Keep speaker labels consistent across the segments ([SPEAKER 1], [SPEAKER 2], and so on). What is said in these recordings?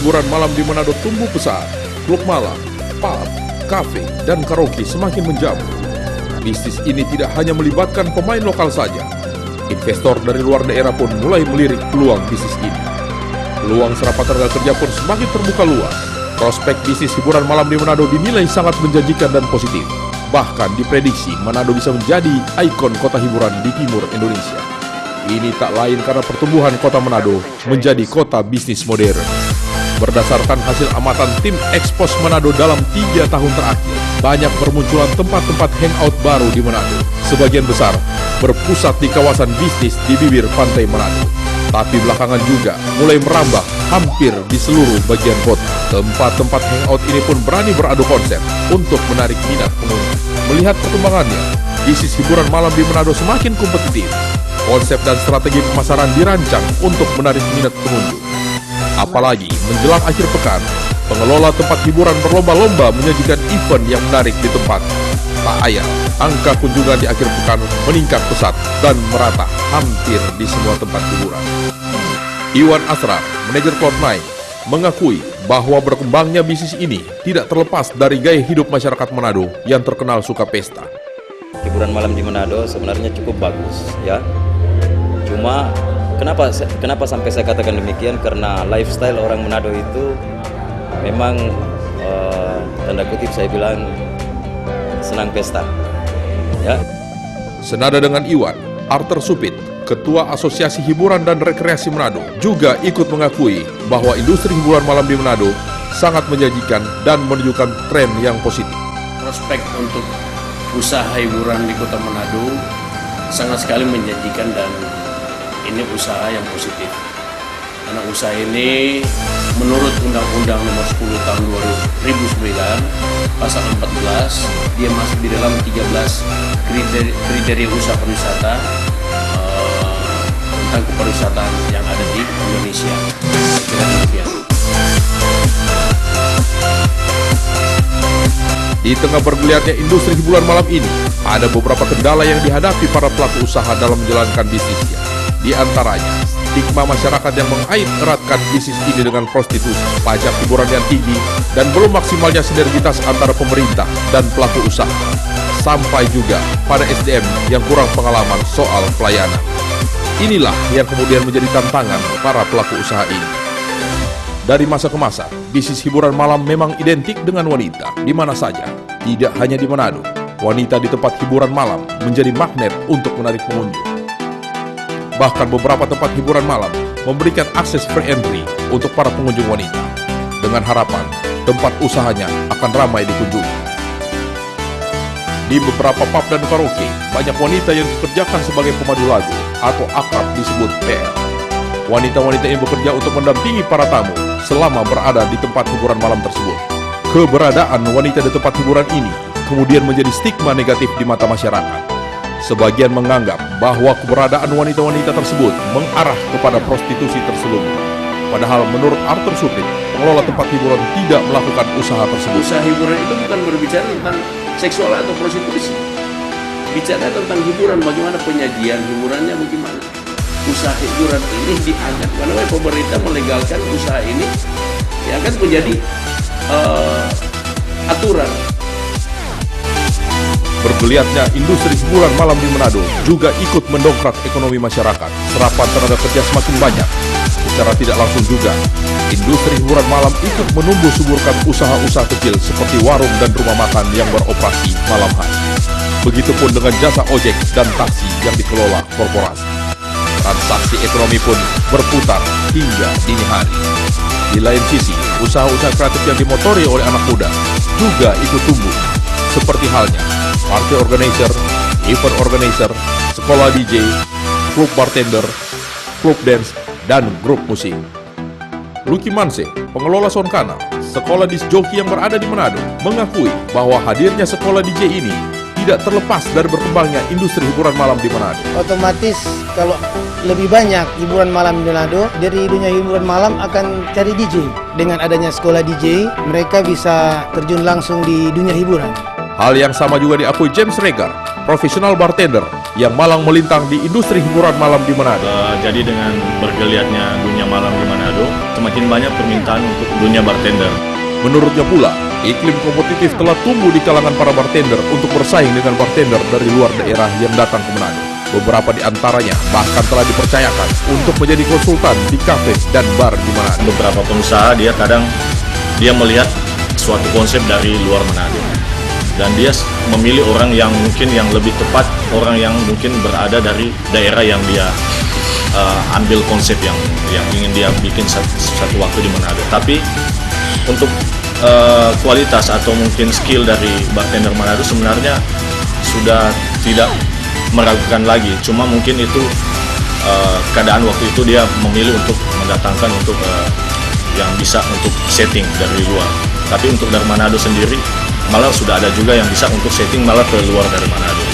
[SPEAKER 1] hiburan malam di Manado tumbuh pesat. Klub malam, pub, kafe, dan karaoke semakin menjamur. Bisnis ini tidak hanya melibatkan pemain lokal saja. Investor dari luar daerah pun mulai melirik peluang bisnis ini. Peluang serapan tenaga kerja pun semakin terbuka luas. Prospek bisnis hiburan malam di Manado dinilai sangat menjanjikan dan positif. Bahkan diprediksi Manado bisa menjadi ikon kota hiburan di timur Indonesia. Ini tak lain karena pertumbuhan kota Manado menjadi kota bisnis modern. Berdasarkan hasil amatan tim Expos Manado dalam 3 tahun terakhir, banyak bermunculan tempat-tempat hangout baru di Manado. Sebagian besar berpusat di kawasan bisnis di bibir pantai Manado. Tapi belakangan juga mulai merambah hampir di seluruh bagian kota. Tempat-tempat hangout ini pun berani beradu konsep untuk menarik minat pengunjung. Melihat perkembangannya, bisnis hiburan malam di Manado semakin kompetitif. Konsep dan strategi pemasaran dirancang untuk menarik minat pengunjung. Apalagi menjelang akhir pekan, pengelola tempat hiburan berlomba-lomba menyajikan event yang menarik di tempat. Tak ayal, angka kunjungan di akhir pekan meningkat pesat dan merata hampir di semua tempat hiburan. Iwan Asrar, manajer Cloud9, mengakui bahwa berkembangnya bisnis ini tidak terlepas dari gaya hidup masyarakat Manado yang terkenal suka pesta.
[SPEAKER 2] Hiburan malam di Manado sebenarnya cukup bagus, ya. Cuma kenapa sampai saya katakan demikian? Karena lifestyle orang Manado itu memang tanda kutip saya bilang senang pesta, ya.
[SPEAKER 1] Senada dengan Iwan, Arthur Supit, Ketua Asosiasi Hiburan dan Rekreasi Manado, juga ikut mengakui bahwa industri hiburan malam di Manado sangat menjanjikan dan menunjukkan tren yang positif.
[SPEAKER 3] Prospek untuk usaha hiburan di Kota Manado sangat sekali menjanjikan dan ini usaha yang positif. Karena usaha ini menurut Undang-Undang Nomor 10 Tahun 2009 Pasal 14, dia masuk di dalam 13 kriteria usaha pariwisata tentang kepariwisataan yang ada di Indonesia.
[SPEAKER 1] Di tengah bergeliatnya industri hiburan malam ini, ada beberapa kendala yang dihadapi para pelaku usaha dalam menjalankan bisnisnya. Di antaranya, stigma masyarakat yang mengait-eratkan bisnis ini dengan prostitusi, pajak hiburan yang tinggi, dan belum maksimalnya sinergitas antara pemerintah dan pelaku usaha. Sampai juga pada SDM yang kurang pengalaman soal pelayanan. Inilah yang kemudian menjadi tantangan para pelaku usaha ini. Dari masa ke masa, bisnis hiburan malam memang identik dengan wanita di mana saja. Tidak hanya di Manado, wanita di tempat hiburan malam menjadi magnet untuk menarik pengunjung. Bahkan beberapa tempat hiburan malam memberikan akses free entry untuk para pengunjung wanita, dengan harapan tempat usahanya akan ramai dikunjungi. Di beberapa pub dan karaoke, banyak wanita yang dikerjakan sebagai pemandu lagu atau akrab disebut PL. Wanita-wanita yang bekerja untuk mendampingi para tamu selama berada di tempat hiburan malam tersebut. Keberadaan wanita di tempat hiburan ini kemudian menjadi stigma negatif di mata masyarakat. Sebagian menganggap bahwa keberadaan wanita-wanita tersebut mengarah kepada prostitusi terselubung. Padahal menurut Arthur Supit, pengelola tempat hiburan tidak melakukan usaha tersebut.
[SPEAKER 3] Usaha hiburan itu bukan berbicara tentang seksual atau prostitusi. Bicara tentang hiburan, bagaimana penyajian hiburannya, bagaimana. Usaha hiburan ini dianggap, karena pemerintah melegalkan usaha ini, dianggap menjadi aturan.
[SPEAKER 1] Bergeliatnya industri hiburan malam di Manado juga ikut mendongkrak ekonomi masyarakat. Serapan tenaga kerja semakin banyak. Secara tidak langsung juga, industri hiburan malam ikut menumbuh suburkan usaha-usaha kecil seperti warung dan rumah makan yang beroperasi malam hari. Begitupun dengan jasa ojek dan taksi yang dikelola korporasi. Transaksi ekonomi pun berputar hingga dini hari. Di lain sisi, usaha-usaha kreatif yang dimotori oleh anak muda juga ikut tumbuh. Seperti halnya party organizer, event organizer, sekolah DJ, klub bartender, klub dance, dan grup musik. Lucky Manse, pengelola Sonkana, sekolah disc jockey yang berada di Manado, mengakui bahwa hadirnya sekolah DJ ini tidak terlepas dari berkembangnya industri hiburan malam di Manado.
[SPEAKER 4] Otomatis kalau lebih banyak hiburan malam di Manado, dari dunia hiburan malam akan cari DJ. Dengan adanya sekolah DJ, mereka bisa terjun langsung di dunia hiburan.
[SPEAKER 1] Hal yang sama juga diakui James Regar, profesional bartender yang malang melintang di industri hiburan malam di Manado.
[SPEAKER 5] Jadi dengan bergeliatnya dunia malam di Manado, semakin banyak permintaan untuk dunia bartender.
[SPEAKER 1] Menurutnya pula, iklim kompetitif telah tumbuh di kalangan para bartender untuk bersaing dengan bartender dari luar daerah yang datang ke Manado. Beberapa di antaranya bahkan telah dipercayakan untuk menjadi konsultan di kafe dan bar di Manado.
[SPEAKER 5] Beberapa pengusaha dia melihat suatu konsep dari luar Manado. Dan dia memilih orang yang mungkin yang lebih tepat, orang yang mungkin berada dari daerah yang dia ambil konsep yang ingin dia bikin satu waktu di Manado. Tapi untuk kualitas atau mungkin skill dari bartender Manado sebenarnya sudah tidak meragukan lagi. Cuma mungkin itu keadaan waktu itu dia memilih untuk mendatangkan untuk yang bisa untuk setting dari luar. Tapi untuk dari Manado sendiri malah sudah ada juga yang bisa untuk setting malah ke luar dari Manado.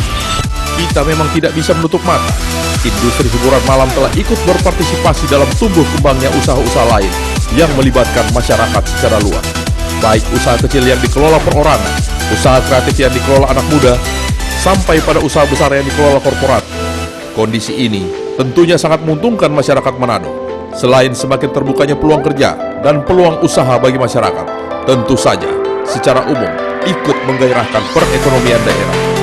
[SPEAKER 1] Kita memang tidak bisa menutup mata. Industri hiburan malam telah ikut berpartisipasi dalam tumbuh kembangnya usaha-usaha lain yang melibatkan masyarakat secara luas. Baik usaha kecil yang dikelola perorangan, usaha kreatif yang dikelola anak muda, sampai pada usaha besar yang dikelola korporat. Kondisi ini tentunya sangat menguntungkan masyarakat Manado. Selain semakin terbukanya peluang kerja dan peluang usaha bagi masyarakat, tentu saja secara umum ikut menggairahkan perekonomian daerah.